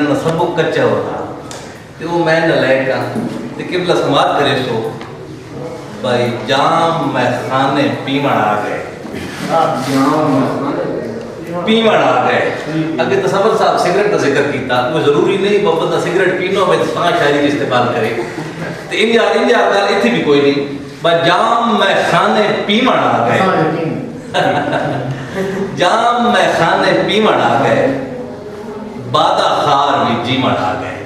ना सबक कच्चा होता तो वो मैं नलायक तो किबला समाज करे सो भाई जाम मैं खाने पीमण आ गए पीमण आ गए अगे तसव्वुर साहब सिगरेट का जिक्र किया वो जरूरी नहीं बंदा सिगरेट पीनो में पांच शायरी इस्तेमाल करे तो इन गल इतनी भी कोई नहीं बस जाम मैं खाने पीमण आ गए जाम मैं खाने पीमण आ गए बादा खार भी जीमण आ गए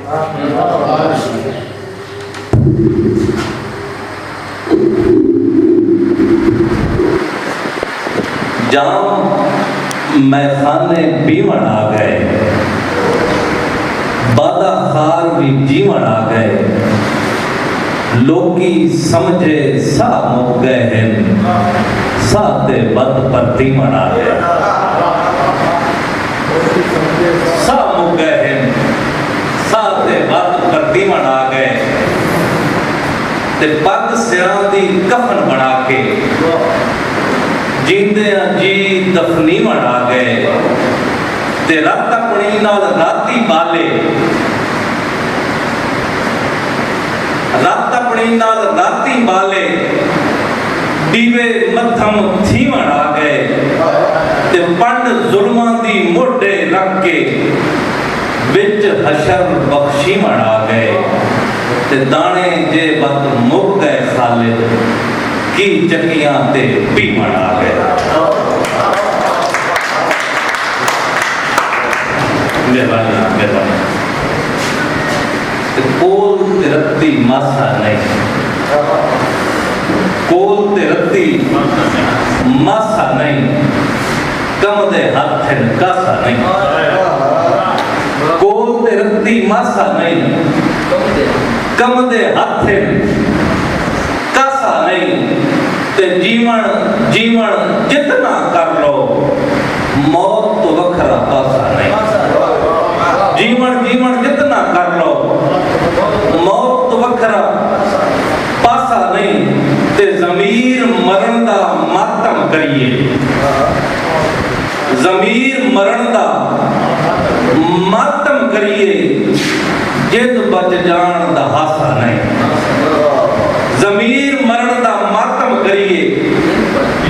जाम मैं खाने पीमण आ गए बादा खार भी जीवन आ गए लोकी समझे सा मुक गए हैं साते बद पर तीमण आ गए सा मुक गए हैं साते बद पर तीमण आ गए ते पग सिरां दी कफन बना के जींदे जी दफनीमण आ गए ते रात अपनी नाल राती बाले रात अपनी नाल राती बाले दीवे मथम थीवण आ गए ते पंड जुल्मां दी मोढे रख के विच हशर बख्शीमण आ गए ते दाने जे वत मुक गए खालिद की चकियां ते पीमण आ गए कोल ते रत्ती मासा नहीं कोल ते रत्ती मासा नहीं कम दे हाथ कासा नहीं कोल ते रत्ती मासा नहीं कम दे हाथ कासा नहीं ते जीवन जीवन जितना कर लो मौत तो वखरा पासा नहीं जीवन जीवन जितना कर लो मौत तो वखरा पासा नहीं ते जमीर मरण दा मातम करिए जमीर मरण दा मातम करिए जिद बच जान दा हासा नहीं जमीर मरण दा मातम करिए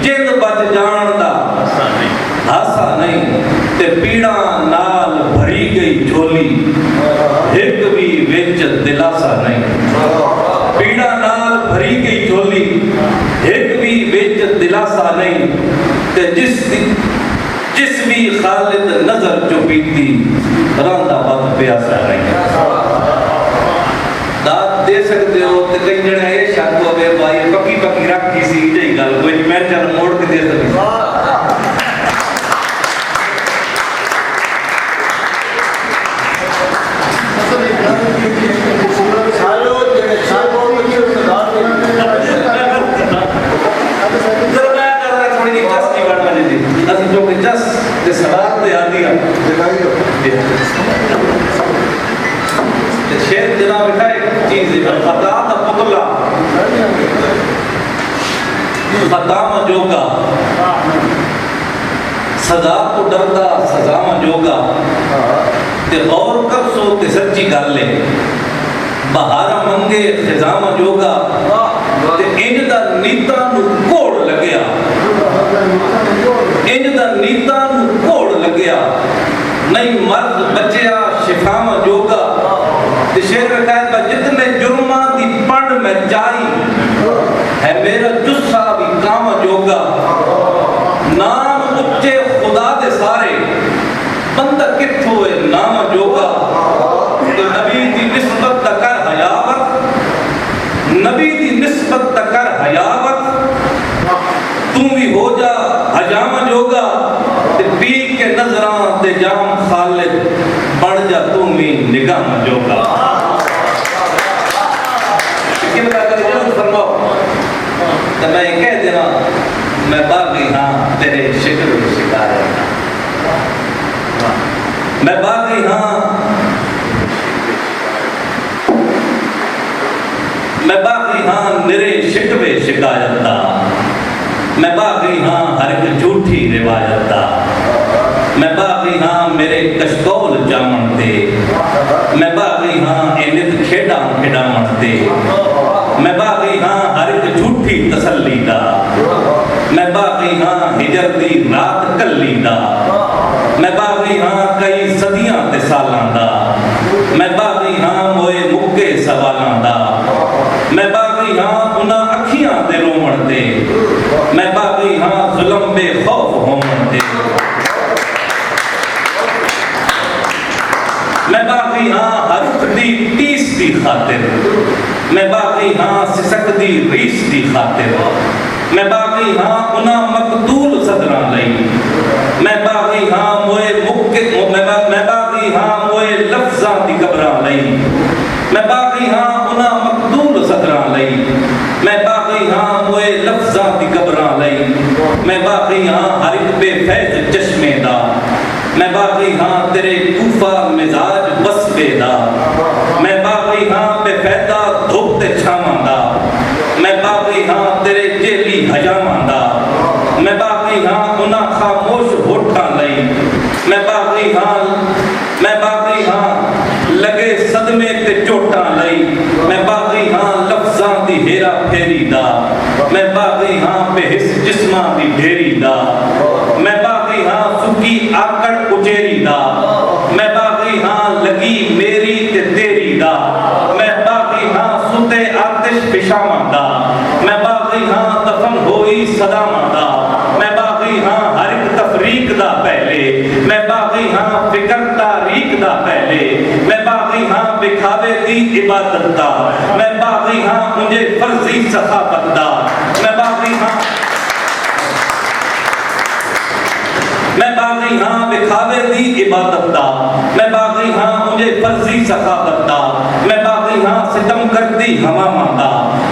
जिद बच जान दा हासा नहीं ते पीड़ा नाल भरी गई झोली एक भी विच दिलासा नहीं पीड़ा नाल भरी गई झोली एक भी विच दिलासा नहीं ते जिस भी खालिद नजर चुपीती रांदा वक्त प्यासा नहीं दाद दे सकते हो ते कई जने ये शक होवे भाई पक्की पक्की रखी सी जई गल कोई मैं चल मोड़ के दे सकती शेर जना बेटा एक चीज है खता दा पुतला खता मजोगा सजा तो डरदा सजा मजोगा ते और कर सो ते सच्ची गल ले बहारा मंगे खिजा मजोगा ते इंज दा नीता नु कोड़ लगया इंज दा नीता नु कोड़ लगया नहीं मर्द बचिया शिफा मजोगा ते शेर कहता जितने जुर्मा दी पंड में जाई है मेरा जुस्सा भी काम जोगा नाम उच्चे खुदा दे सारे बंदा किथों है नाम जोगा तो नबी दी निस्बत दा कर हयावत नबी दी निस्बत दा कर हयावत तू भी हो जा हजाम जोगा ते पी के नजरां ते जाम खालिद बढ़ जा तू भी निगाह जोगा तो मैं कह देना मैं बागी हाँ तेरे शिक्र शिकायत मैं बागी हाँ मैं बागी हाँ निरे शिकवे शिकायत दा मैं बागी हाँ हर एक झूठी रिवायत दा मैं बागी हाँ मेरे कशकोल जामन ते मैं बागी हाँ इनित खेड़ा खिडामन ते मैं बागी हाँ हर एक झूठी तसल्ली दा मैं बागी हाँ हिजर दी रात कल्ली दा मैं बागी हाँ कई सदियां ते सालां दा मैं बागी हाँ मोए मुक्के सवालां दा मैं बागी हाँ उन्हां अखियां ते रोवण ते मैं बागी हाँ जुल्म बेखौफ होवण ते मैं बागी हाँ हरुख दी टीस दी खातिर मैं बागी हाँ सिसक दी रीस दी खातिर मैं बागी हाँ उन्हां मकतूल सदरां लई मैं बागी हाँ मोए मुक्के मैं बागी हाँ मोए लफ्जां दी कबरां लई मैं बागी हाँ उन्हां मकतूल सदरां लई मैं बागी हाँ मोए लफ्जां दी कबरां लई मैं बागी हाँ हर एक बेफैज चश्मे दा मैं बागी हाँ तेरे कूफा मिजाज वस्बे दा मैं बागी हाँ बेफैदा धुप ते छावां दा मैं बागी हाँ तेरे जेली हजामां दा मैं बागी हाँ उन्हां खामोश होठां लई मैं बागी हाँ लगे सदमे ते चोटां लई मैं बागी हाँ लफ्जां दी हेरा फेरी दा मैं बागी हाँ बेहिस जिस्मां दी ढेरी दा मैं बागी हाँ सुकी आकड़ उचेरी दा मैं बागी हाँ लगी मेरी ते तेरी दा मैं बागी हाँ सुते आतिश पिशावां दा मैं बागी हाँ दफन होई सदावां दा मैं बागी हाँ हर एक तफरीक दा पहले मैं बागी हाँ फिक्र तारीक दा पहले मैं बागी हाँ बिखावे दी इबादत दा मैं बागी हाँ मुझे फर्जी सखावत दा मैं बागी हाँ बिखावे दी इबादत दा मैं बागी हाँ मुझे फर्जी सखावत दा मैं बागी हाँ सितम करदी हवावां दा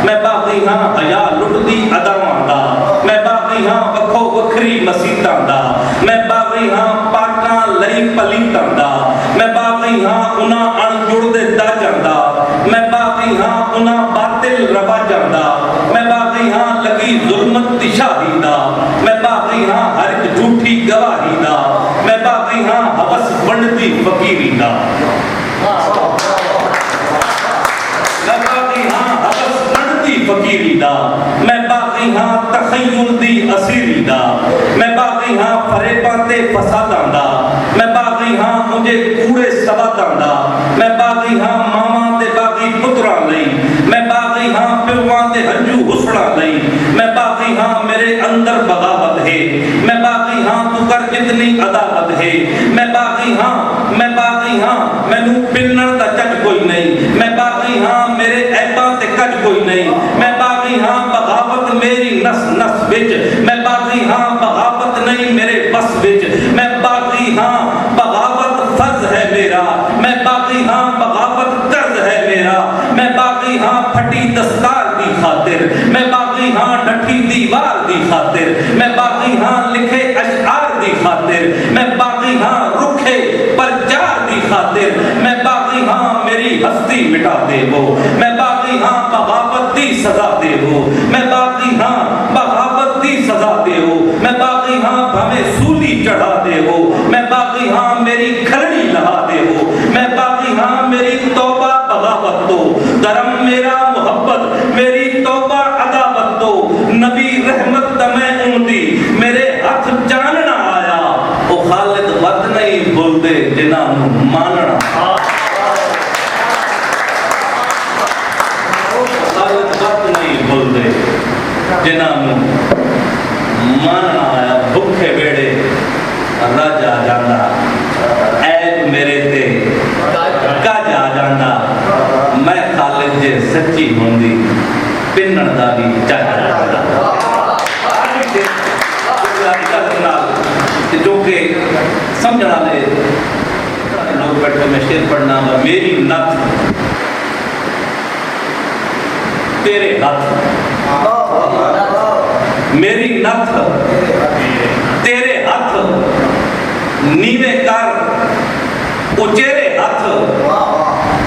मैं बागी हाँ हया लुटदी अदावां दा मैं बागी हाँ वखो वखरी मसीतां दा मैं बागी हाँ पाटां लई पलीतां दा मैं बागी हाँ उन्हां अणजुड़दे दाजां दा मैं बागी हाँ उन्हां बातिल रवाजां दा मैं बागी हाँ लगी जुल्मत दी शाही दा मैं बागी हाँ हर एक झूठी गवाही दा मैं बागी हाँ हवस वंडदी फकीरी दा मैं बागी हाँ हवस वंडदी फकीरी दा मैं बागी हाँ तखय्युल दी असीरी दा मैं बागी हाँ फरेबां ते फसादां दा मैं बागी हाँ मुझे कूड़े सवादां दा मैं बागी हाँ मावां ते बागी पुत्रां लई मैं बागी हाँ पिवां ते हंजू हुसड़ा लई मैं बागी हाँ मेरे अंदर बगावत है मैं बागी हाँ तू कर जितनी अदावत है मैं बागी हाँ मैनू पिन्नण दा चज कोई नहीं मैं बागी हाँ मेरे ऐबां ते कज कोई नहीं मैं बागी हाँ बगावत मेरी नस नस विच मैं बागी हाँ बगावत नहीं मेरे बस विच मैं बागी हाँ बगावत फर्ज है मेरा मैं बागी हाँ बगावत कर्ज है मेरा मैं बागी हाँ फटी दस्तार दी खातिर मैं बागी हाँ डठी दीवार दी खातिर मैं बागी हाँ लिखे अशआर दी खातिर मैं बागी हाँ रुखे परचार दी खातिर मैं बागी हाँ मेरी हस्ती मिटा दे वो मैं बागी हाँ बगावत दी सजा दे वो मैं बागी हाँ बगावत दी सजा दे वो मैं बागी हाँ भवे सूली चढ़ा दे वो मैं बागी हाँ मेरी खरड़ी लहा दे वो मैं बागी हाँ मेरी तौबा बगावत दो धर्म मेरा मोहब्बत मेरी तौबा अदावत दो नबी रहमत तमें उमदी मेरे हाथ जानना आया ओ खालिद वत नहीं बोलते जिन्हां नूं मानना खालिद वत नहीं बोलते जिन्हां नूं मानना आया भुखे बेड़े राजा जांदा ऐब मेरे ते कज आ जांदा मैं खालिद जे सच्ची होंदी पिन्नण दा भी चज जो के समझने वाले लोग बैठे मैं शेर पढ़ना मेरी नथ तेरे हाथ मेरी नथ तेरे हाथ नीवे कर उचेरे हाथ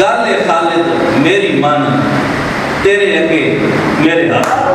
गाले खालिद मेरी मन तेरे अगे मेरे हाथ।